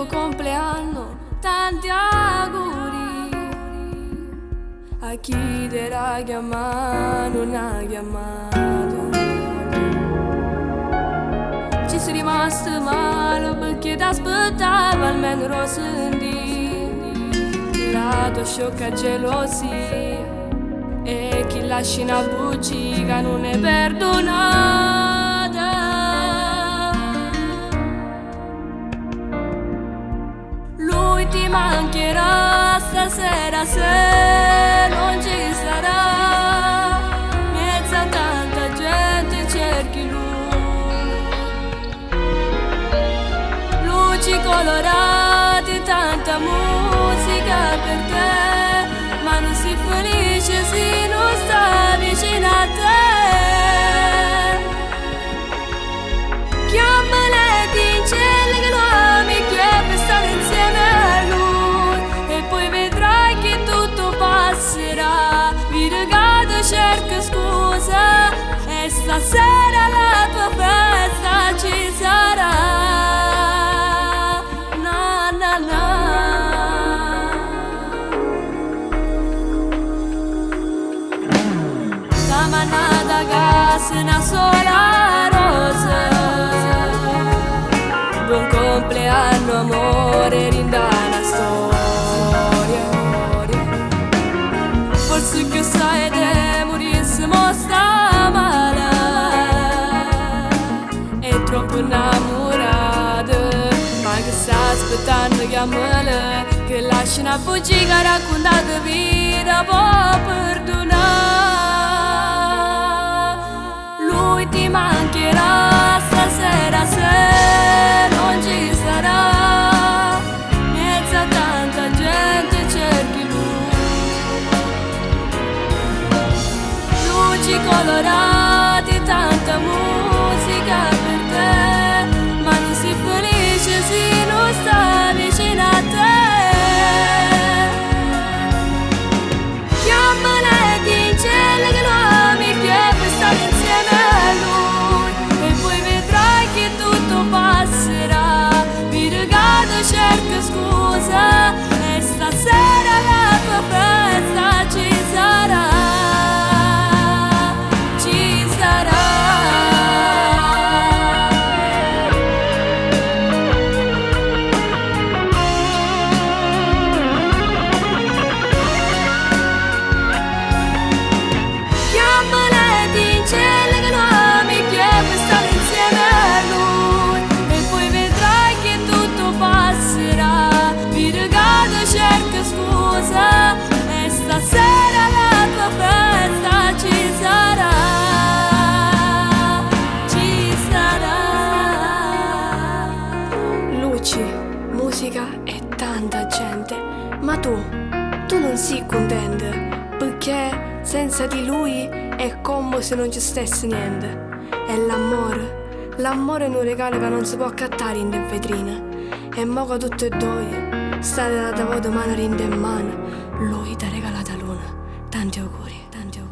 buon compleanno, tanti auguri a chi ti ha chiamato, non ha chiamato. Ci sei rimasto male perché ti aspettavo almeno lo sentì, la tua sciocca gelosia e chi lascia una bugia non è perdonata. Lui ti mancherà stasera se non ci sarà, mezzo a tanta gente cerchi lui. Luci colorate, tanta musica per te, ma non si felice se non sta vicino a te. Chiamale in cielo che lo ami, che per stare insieme a lui, e poi vedrai che tutto passerà. Vi regalo, cerca scusa e stasera la tua festa ci sarà. Na na na. Manata casa una sola rosa, buon compleanno amore, rinda la storia. Forse che sai di morissimo sta male, è troppo innamorata, ma che sta aspettando chiamala, che lascia una bugia raccontata vita può perdonare. Lui ti mancherà stasera se non ci sarà, mezzo a tanta gente cerchi lui. Luci colorate, tanta musica per te, ma non si felice se non sta vicino a te. Chiamala in cielo che lo ami, che per stare insieme a lui, e poi vedrai che tutto passerà. Vi regalo, cerca scusa e stasera la tua festa ci sarà. Ci sarà. Stasera la tua festa ci sarà, ci sarà. Luci, musica e tanta gente, ma tu non sei contenta, perché senza di lui è come se non ci stesse niente. È l'amore è un regalo che non si può accattare in vetrina, e mo che tutte e due state da volta mano in mano, lui ti ha regalata luna. Tanti auguri, tanti auguri.